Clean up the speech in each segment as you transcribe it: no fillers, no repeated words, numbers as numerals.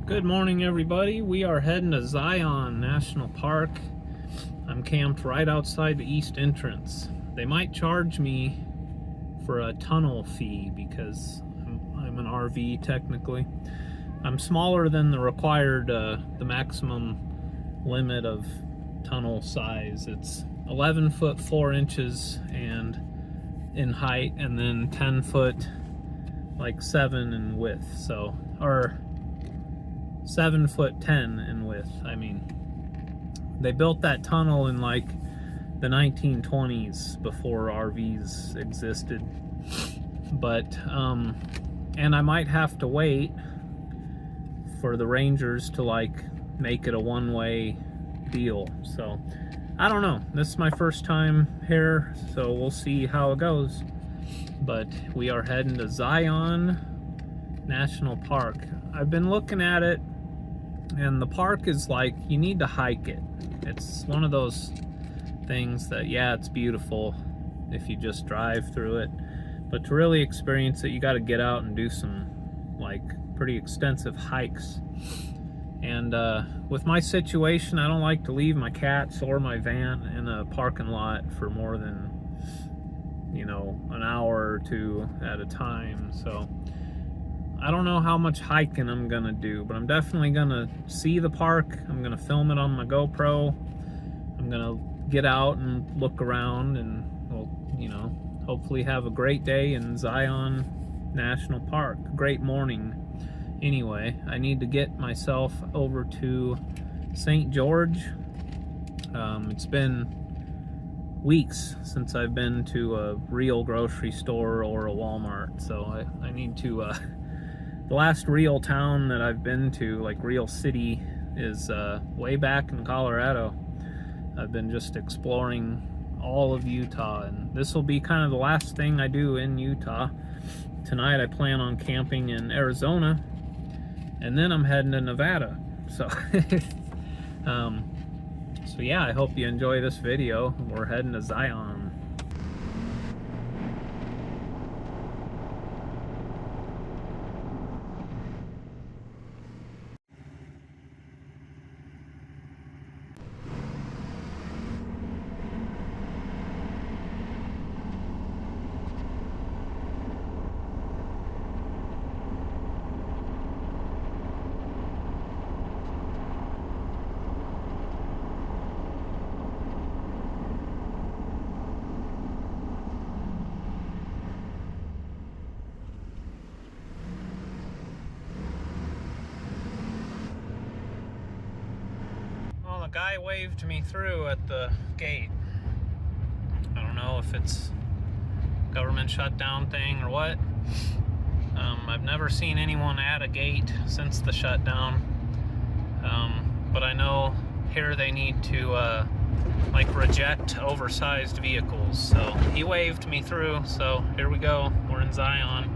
Good morning, everybody. We are heading to Zion National Park. I'm camped right outside the east entrance. They might charge me for a tunnel fee because I'm an RV technically. I'm smaller than the required, the maximum limit of tunnel size. It's 11 foot 4 inches and in height, and then 10 foot like 7 in width. So, or 7 foot 10 in width. I mean, they built that tunnel in like the 1920s before RVs existed. But and I might have to wait for the rangers to like make it a one-way deal. So I don't know. This is my first time here, so we'll see how it goes. But we are heading to Zion National Park. I've been looking at it, and the park is like, you need to hike it. It's one of those things that, yeah, it's beautiful if you just drive through it, but to really experience it, you got to get out and do some like pretty extensive hikes. And with my situation, I don't like to leave my cats or my van in a parking lot for more than, you know, an hour or two at a time. So I don't know how much hiking I'm gonna do, but I'm definitely gonna see the park. I'm gonna film it on my GoPro. I'm gonna get out and look around, and we'll, you know, hopefully have a great day in Zion National Park. Great morning. Anyway, I need to get myself over to St. George. It's been weeks since I've been to a real grocery store or a Walmart, so I need to the last real town that I've been to, like real city, is way back in Colorado. I've been just exploring all of Utah, and this will be kind of the last thing I do in Utah. Tonight I plan on camping in Arizona, and then I'm heading to Nevada. So, so yeah, I hope you enjoy this video. We're heading to Zion. Well, the guy waved me through at the gate. I don't know if it's government shutdown thing or what. I've never seen anyone at a gate since the shutdown. But I know here they need to like reject oversized vehicles. So he waved me through, so here we go. We're in Zion.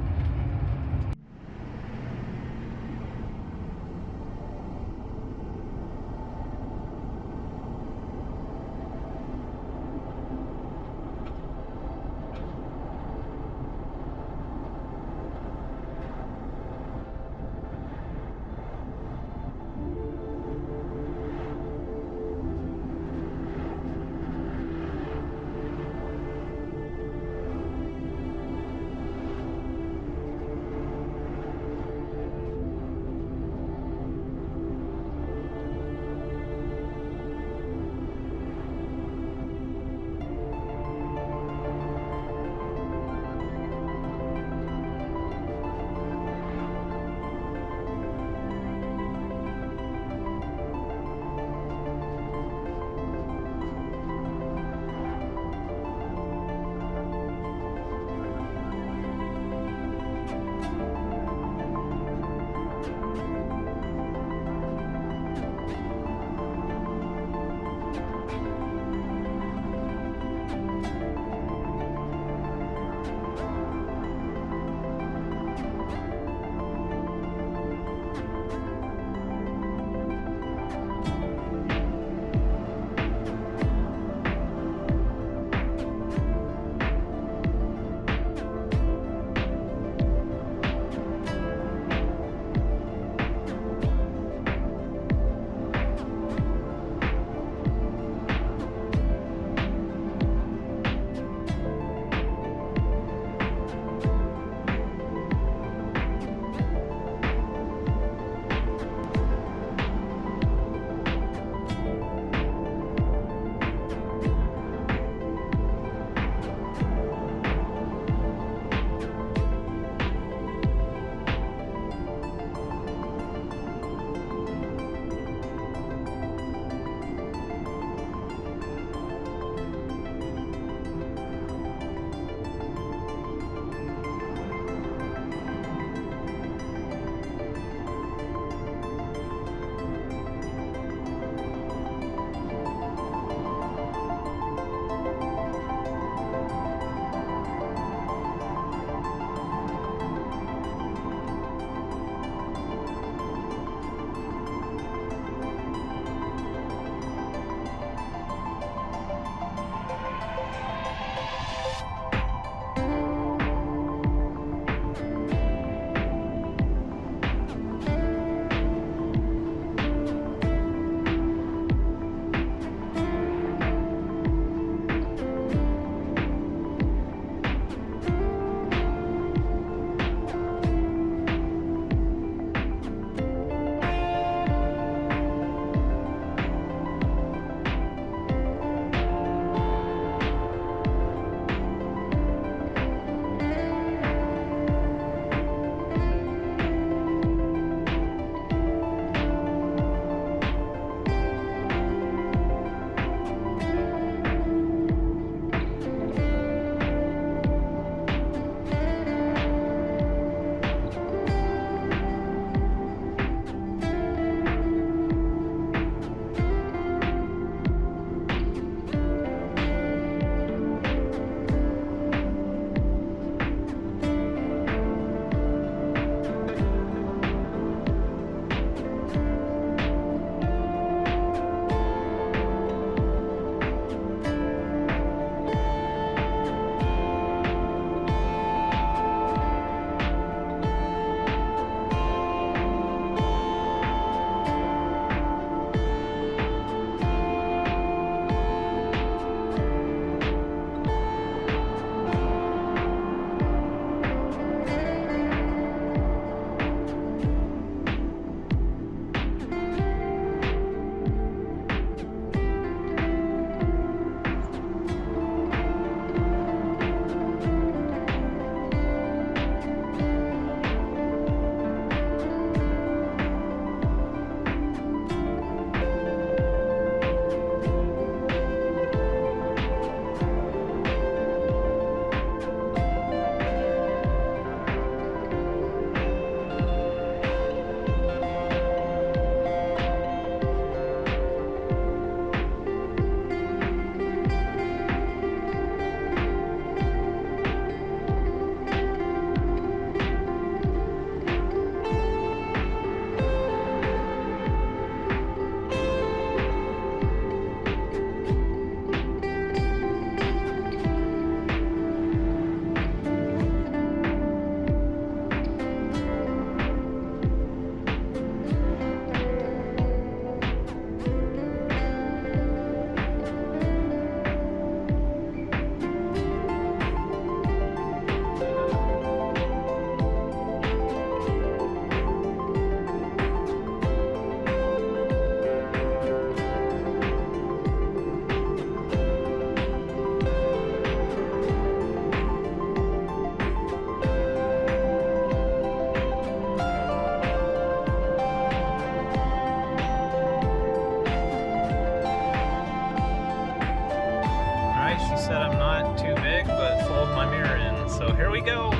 here we go.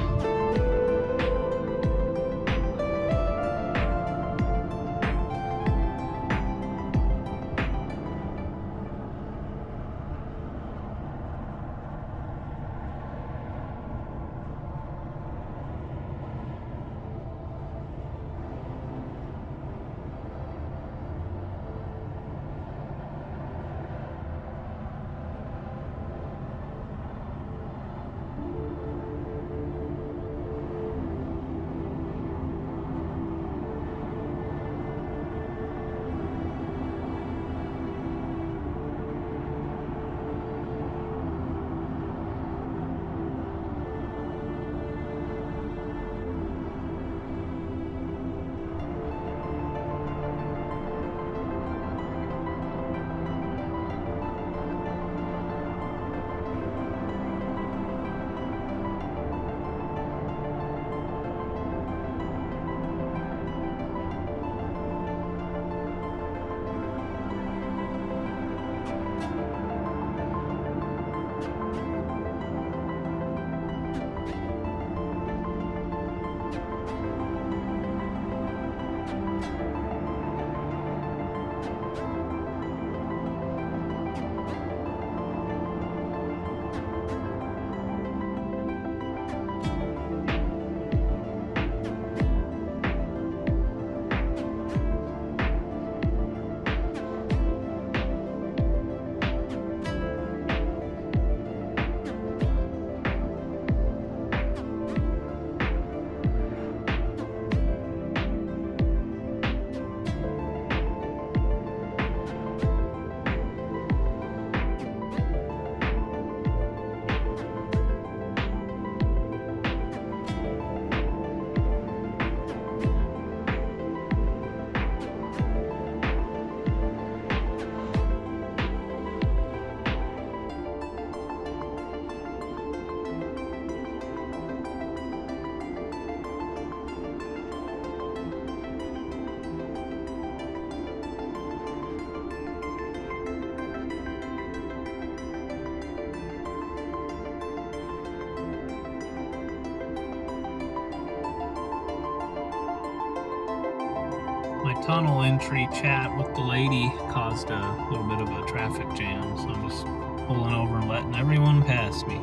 My tunnel entry chat with the lady caused a little bit of a traffic jam, so I'm just pulling over and letting everyone pass me.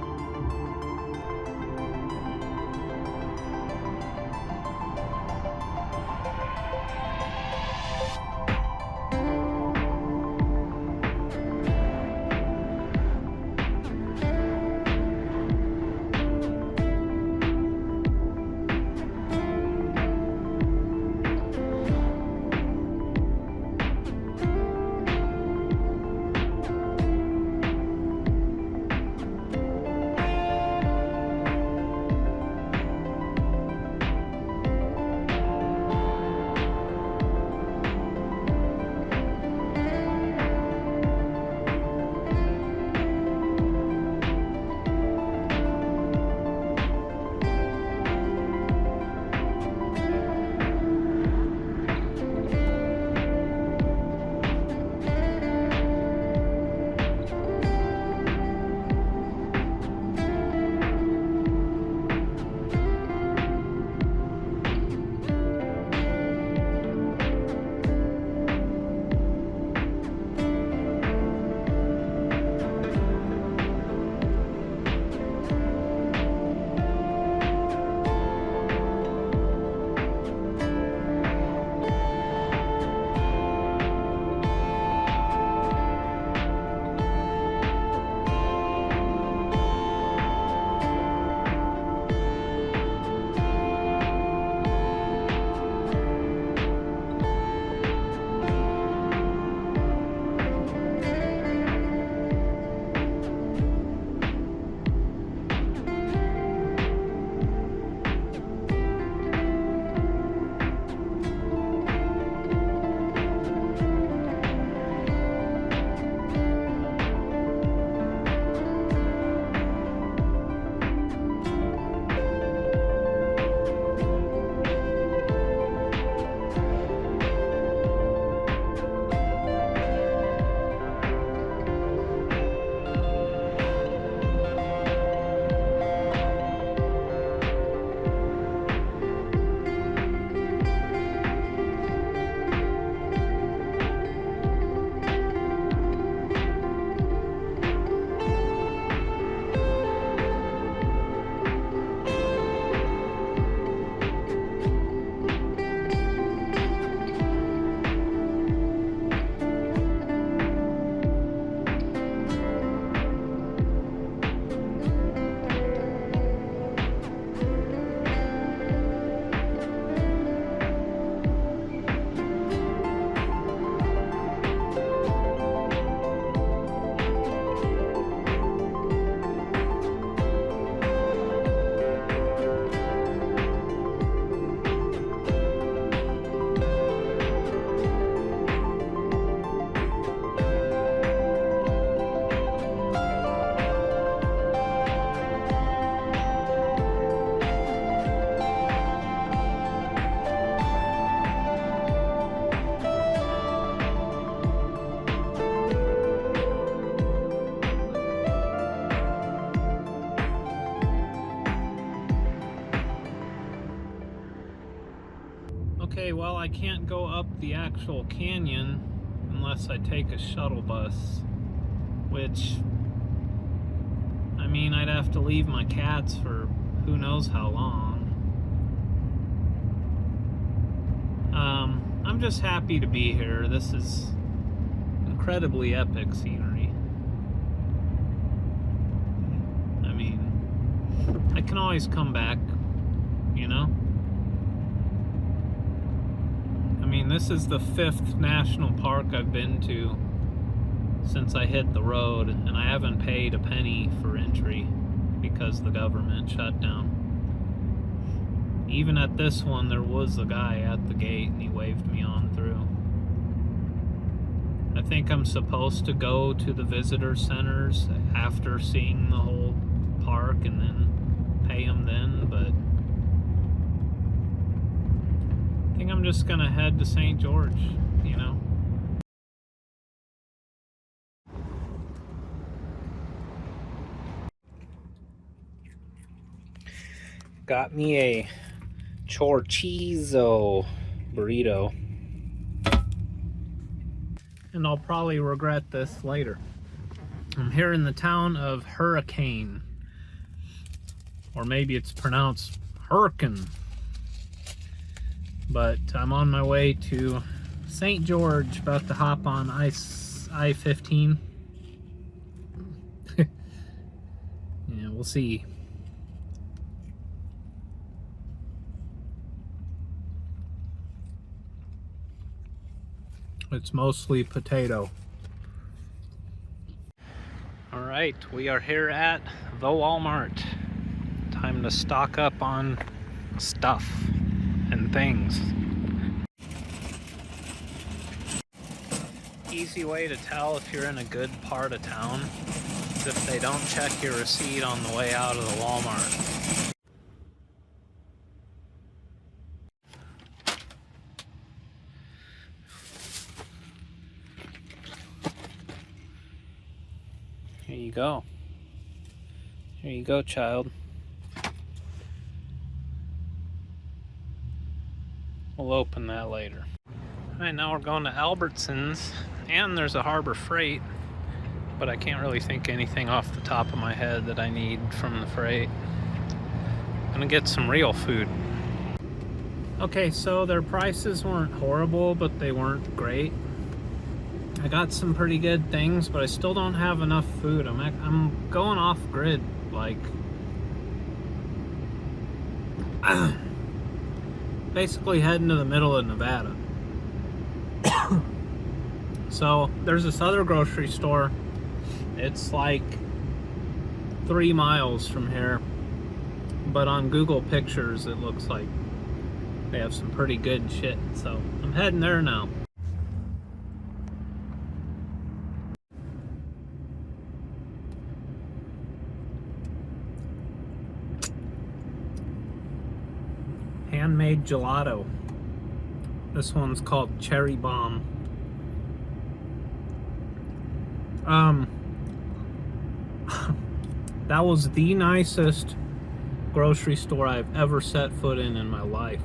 can't go up the actual canyon unless I take a shuttle bus, which, I mean, I'd have to leave my cats for who knows how long. I'm just happy to be here. This is incredibly epic scenery. I mean, I can always come back, you know? I mean, this is the 5th national park I've been to since I hit the road, and I haven't paid a penny for entry because the government shut down. Even at this one, there was a guy at the gate and he waved me on through. I think I'm supposed to go to the visitor centers after seeing the whole park and then pay them then, but I think I'm just gonna head to St. George, you know? Got me a chorizo burrito. And I'll probably regret this later. I'm here in the town of Hurricane. Or maybe it's pronounced Hurricane. But I'm on my way to St. George, about to hop on I-15. Yeah, we'll see. It's mostly potato. All right, we are here at the Walmart. Time to stock up on stuff and things. Easy way to tell if you're in a good part of town is if they don't check your receipt on the way out of the Walmart. Here you go. Here you go, child. We'll open that later. Alright, now we're going to Albertsons, and there's a Harbor Freight, but I can't really think anything off the top of my head that I need from the freight. I'm gonna get some real food. Okay, so their prices weren't horrible, but they weren't great. I got some pretty good things, but I still don't have enough food. I'm going off grid, like basically heading to the middle of Nevada. So there's this other grocery store. It's like 3 miles from here, but on Google Pictures it looks like they have some pretty good shit. So I'm heading there now. Handmade gelato. This one's called Cherry Bomb. That was the nicest grocery store I've ever set foot in my life.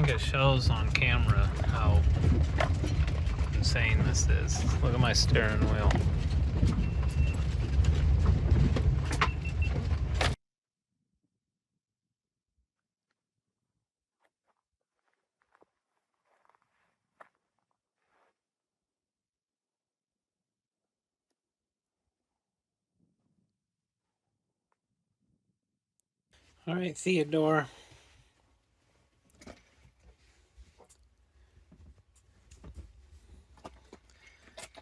think it shows on camera how insane this is. Look at my steering wheel. All right, Theodore.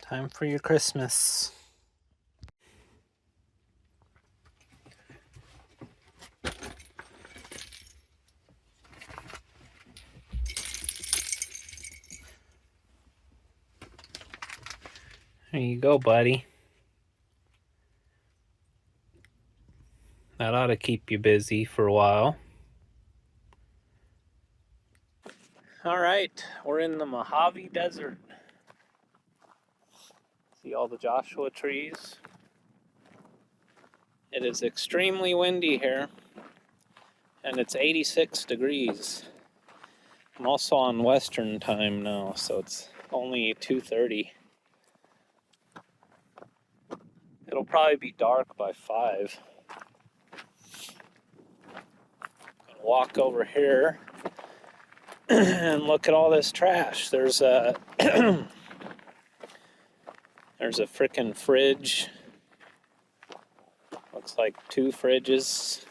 Time for your Christmas. There you go, buddy. That ought to keep you busy for a while. All right, we're in the Mojave Desert. See all the Joshua trees? It is extremely windy here, and it's 86 degrees. I'm also on Western time now, so it's only 2:30. It'll probably be dark by 5. Gonna walk over here and look at all this trash. There's a there's a frickin' fridge. Looks like 2 fridges.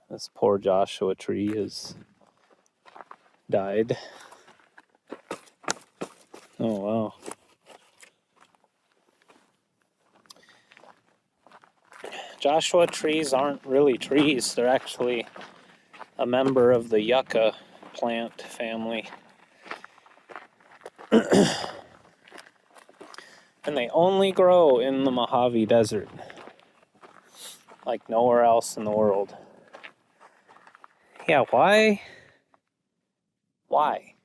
This poor Joshua tree has died. Oh wow. Joshua trees aren't really trees. They're actually a member of the yucca plant family. And they only grow in the Mojave Desert, like nowhere else in the world. Yeah, why? Why?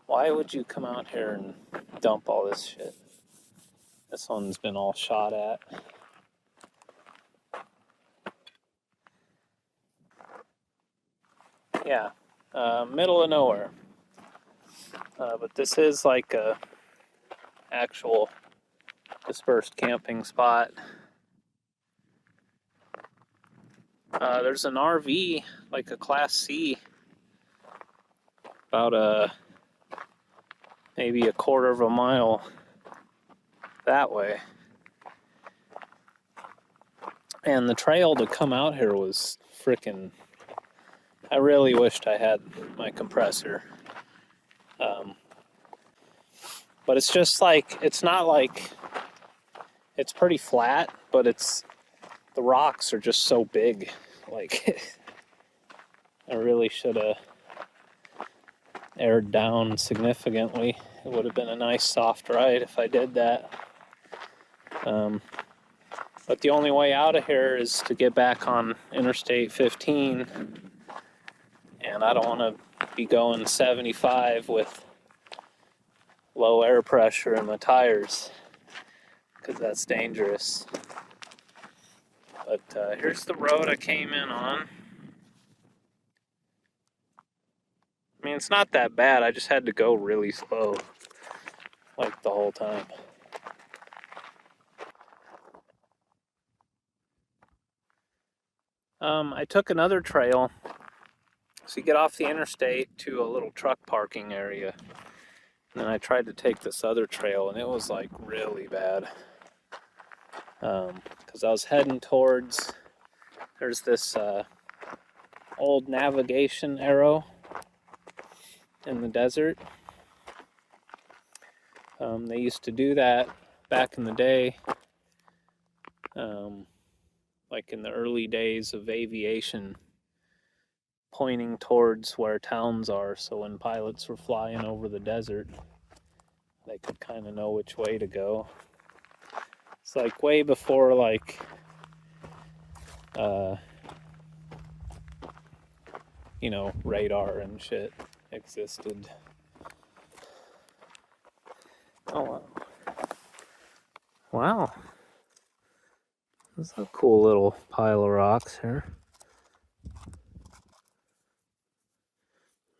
Why would you come out here and dump all this shit? This one's been all shot at. Yeah, middle of nowhere. But this is like a actual dispersed camping spot. There's an RV, like a Class C, about maybe a quarter of a mile that way. And the trail to come out here was frickin'... I really wished I had my compressor. But it's just like, it's not like, it's pretty flat, but the rocks are just so big. Like, I really should have aired down significantly. It would have been a nice soft ride if I did that. But the only way out of here is to get back on Interstate 15. And I don't want to be going 75 with low air pressure in my tires, because that's dangerous. But here's the road I came in on. I mean, it's not that bad. I just had to go really slow, like the whole time. I took another trail. So you get off the interstate to a little truck parking area. And then I tried to take this other trail, and it was like really bad. Because I was heading towards, there's this old navigation arrow in the desert. They used to do that back in the day, like in the early days of aviation, pointing towards where towns are, so when pilots were flying over the desert, they could kind of know which way to go. It's like way before, like, you know, radar and shit existed. Oh, wow. Wow. This is a cool little pile of rocks here.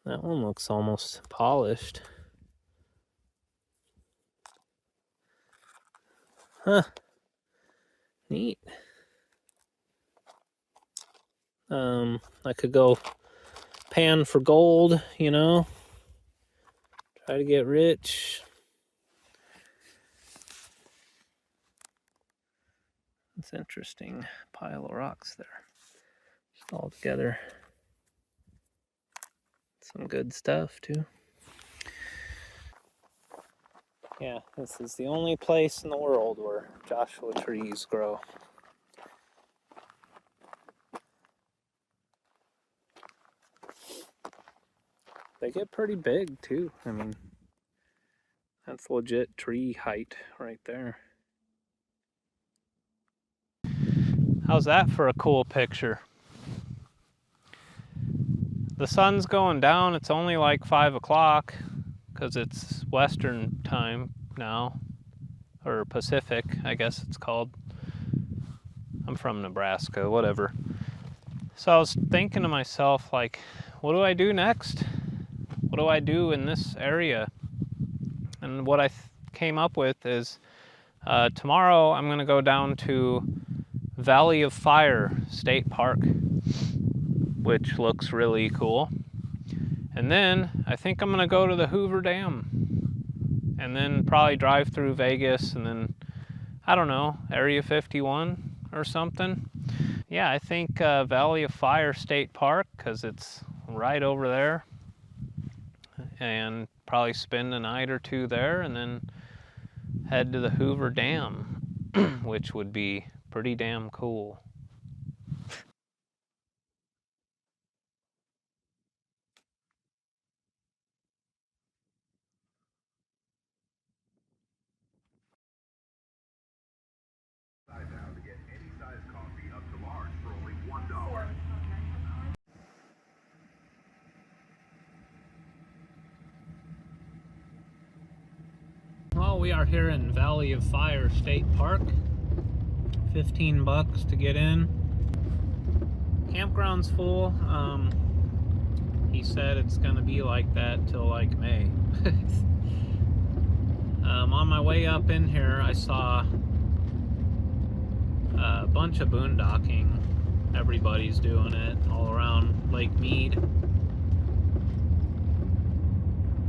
That one looks almost polished. Huh. Neat. I could go pan for gold, you know. Try to get rich. It's interesting pile of rocks there. Just all together. Some good stuff too. Yeah, this is the only place in the world where Joshua trees grow. They get pretty big too. I mean, that's legit tree height right there. How's that for a cool picture? The sun's going down. It's only like 5 o'clock because it's Western time now, or Pacific, I guess it's called. I'm from Nebraska, whatever. So I was thinking to myself, like, what do I do next? What do I do in this area? And what I came up with is tomorrow I'm going to go down to Valley of Fire State Park, which looks really cool. And then I think I'm going to go to the Hoover Dam. And then probably drive through Vegas and then, I don't know, Area 51 or something. Yeah, I think Valley of Fire State Park, because it's right over there. And probably spend a night or two there and then head to the Hoover Dam, which would be pretty damn cool. Well, we are here in Valley of Fire State Park. $15 to get in. Campground's full. He said it's gonna be like that till like May. On my way up in here, I saw a bunch of boondocking. Everybody's doing it all around Lake Mead.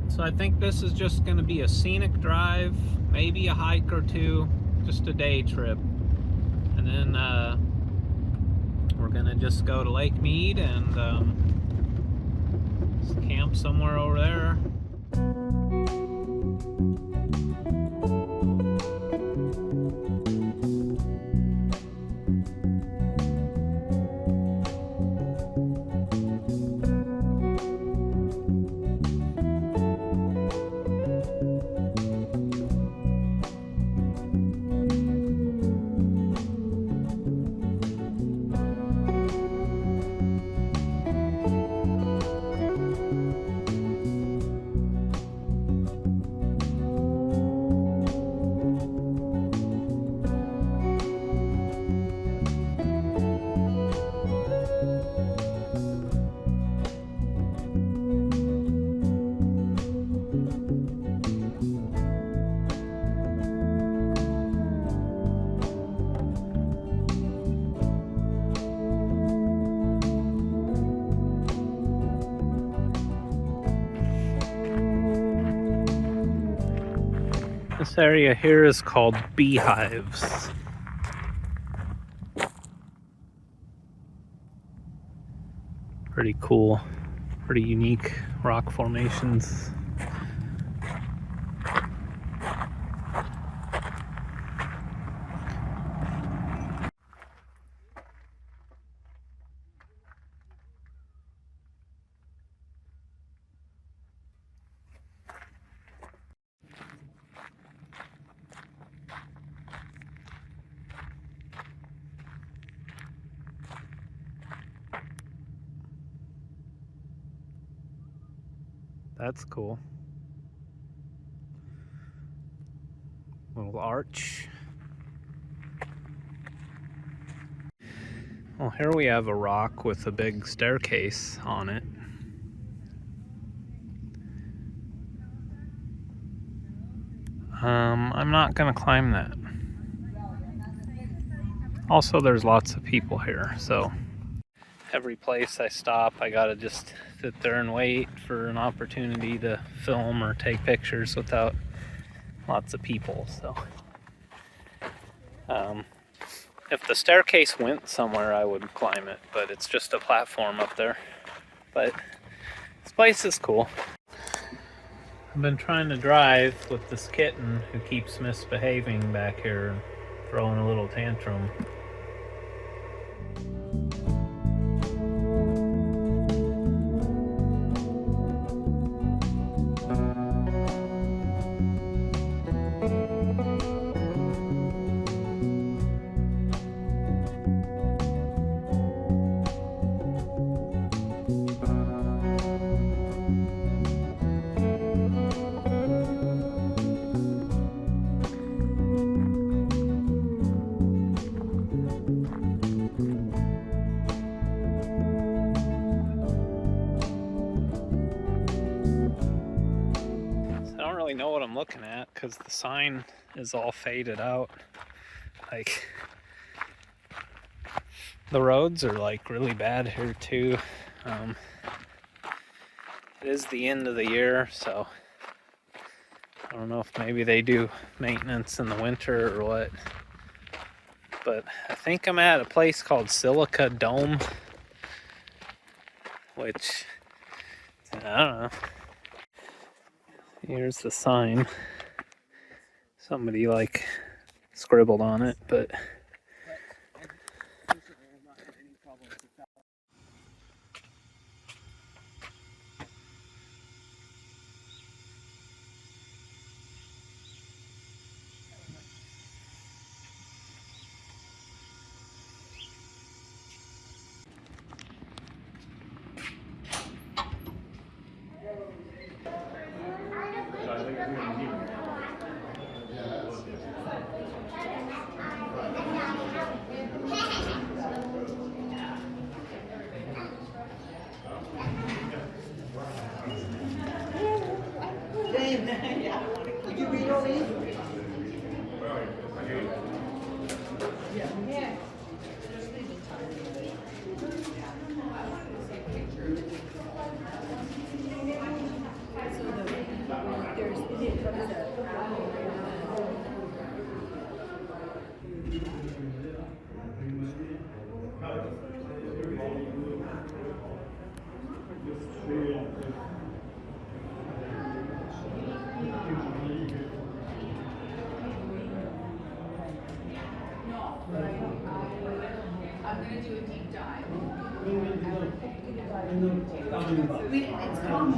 So I think this is just going to be a scenic drive, maybe a hike or two, just a day trip. And then we're going to just go to Lake Mead and camp somewhere over there. This area here is called Beehives. Pretty cool, pretty unique rock formations. That's cool. Little arch. Well, here we have a rock with a big staircase on it. I'm not gonna climb that. Also, there's lots of people here, so every place I stop, I gotta just sit there and wait for an opportunity to film or take pictures without lots of people. So, if the staircase went somewhere, I would climb it, but it's just a platform up there. But this place is cool. I've been trying to drive with this kitten who keeps misbehaving back here and throwing a little tantrum. I don't really know what I'm looking at because the sign is all faded out. Like, the roads are like really bad here too. It is the end of the year, so I don't know if maybe they do maintenance in the winter or what. But I think I'm at a place called Silica Dome, which, I don't know. Here's the sign. Somebody like scribbled on it, but I'm gonna do a deep dive. It's called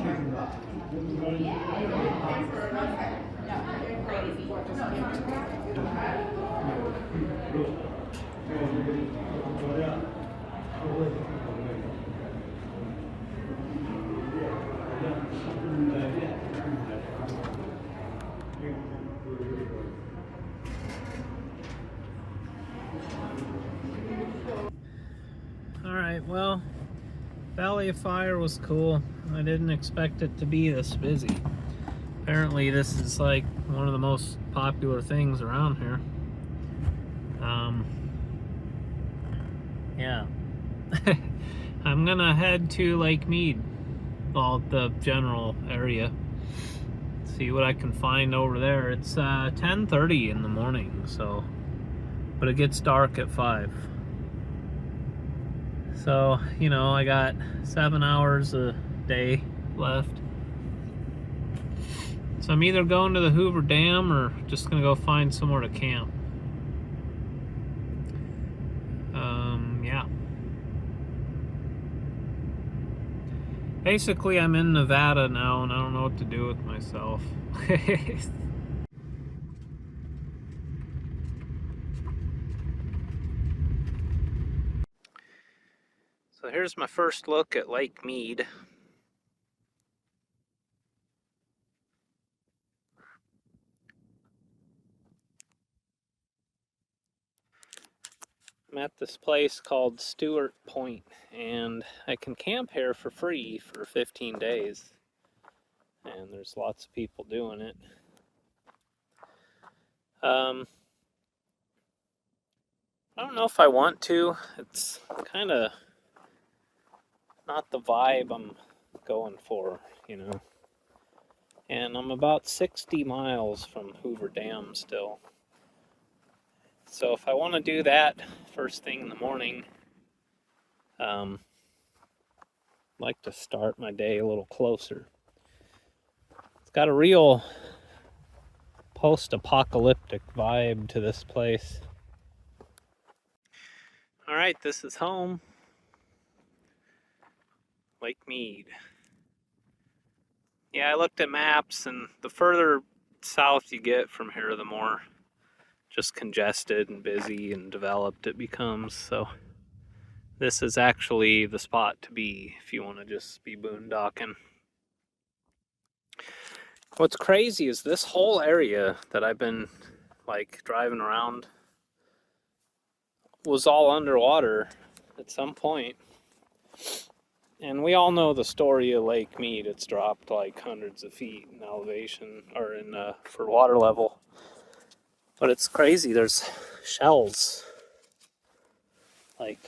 alright, well, Valley of Fire was cool. I didn't expect it to be this busy. Apparently this is like one of the most popular things around here. Yeah. I'm gonna head to Lake Mead, well, the general area. See what I can find over there. It's 10:30 in the morning, so, but it gets dark at 5. So, you know, I got 7 hours a day left. So I'm either going to the Hoover Dam or just gonna go find somewhere to camp. Yeah. Basically, I'm in Nevada now and I don't know what to do with myself. So here's my first look at Lake Mead. I'm I'm at this place called Stewart Point, and I can camp here for free for 15 days. And there's lots of people doing it. I don't know if I want to. It's kind of not the vibe I'm going for, you know. And I'm about 60 miles from Hoover Dam still. So if I want to do that first thing in the morning, I'd like to start my day a little closer. It's got a real post-apocalyptic vibe to this place. All right, this is home. Lake Mead. Yeah, I looked at maps, and the further south you get from here, the more just congested and busy and developed it becomes. So this is actually the spot to be if you want to just be boondocking. What's crazy is this whole area that I've been like driving around was all underwater at some point. And we all know the story of Lake Mead. It's dropped like hundreds of feet in elevation, or in for water level. But it's crazy. There's shells, like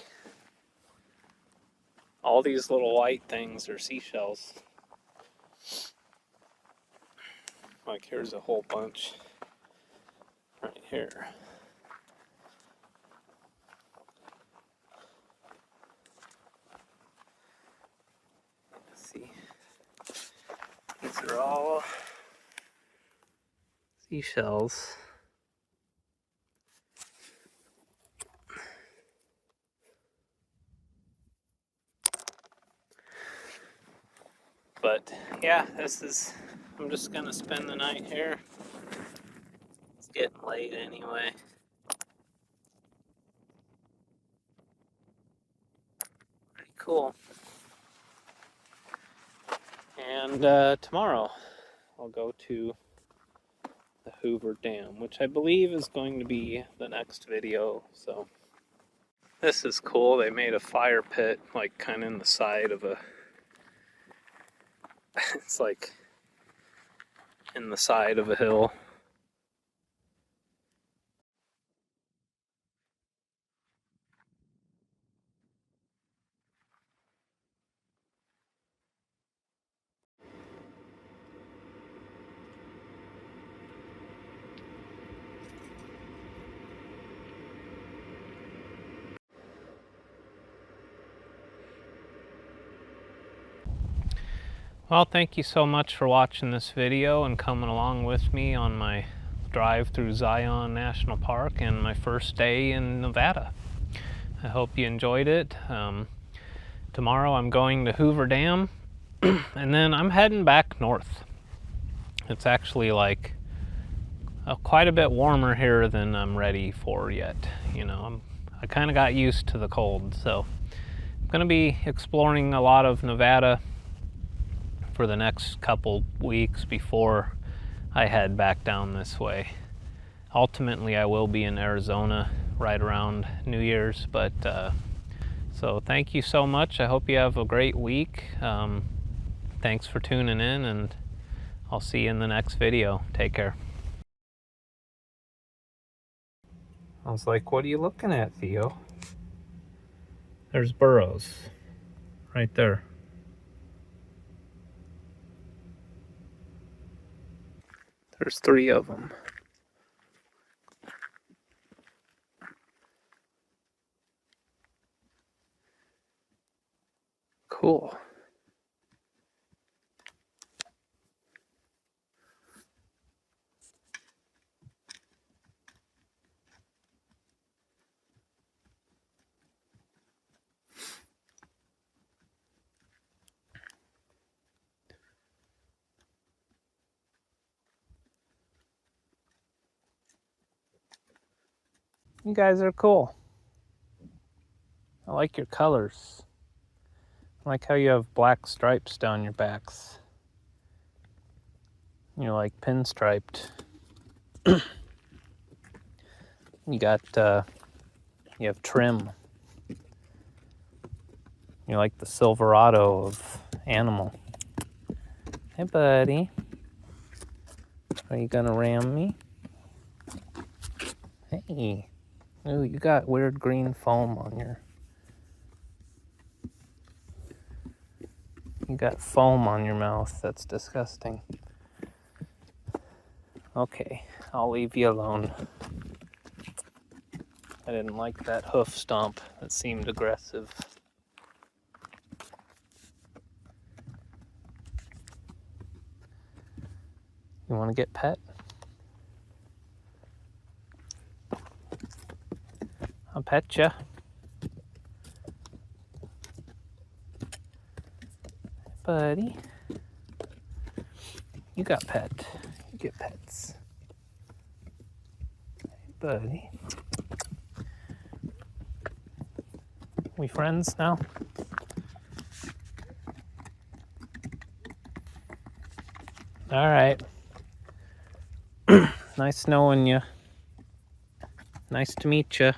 all these little white things are seashells. Like here's a whole bunch right here. Let's see. These are all seashells. But yeah, I'm just gonna spend the night here. It's getting late anyway. Pretty cool. And tomorrow I'll go to the Hoover Dam, which I believe is going to be the next video. So this is cool. They made a fire pit like kind of in the side of a it's like in the side of a hill. Well, thank you so much for watching this video and coming along with me on my drive through Zion National Park and my first day in Nevada. I hope you enjoyed it. Tomorrow I'm going to Hoover Dam and then I'm heading back north. It's actually like quite a bit warmer here than I'm ready for yet. You know, I kind of got used to the cold, so I'm going to be exploring a lot of Nevada for the next couple weeks before I head back down this way. Ultimately, I will be in Arizona right around New Year's, but so thank you so much. I hope you have a great week. Thanks for tuning in, and I'll see you in the next video. Take care. I was like, what are you looking at, Theo? There's burros right there. There's 3 of them. Cool. You guys are cool. I like your colors. I like how you have black stripes down your backs. You're like pinstriped. You got You have trim. You're like the Silverado of animal. Hey, buddy. Are you gonna ram me? Hey. Ooh, you got weird green foam on your... You got foam on your mouth. That's disgusting. Okay, I'll leave you alone. I didn't like that hoof stomp. That seemed aggressive. You want to get pet? I'll pet ya. Buddy. You got pet. You get pets. Buddy. We friends now? All right. Nice knowing you. Nice to meet you.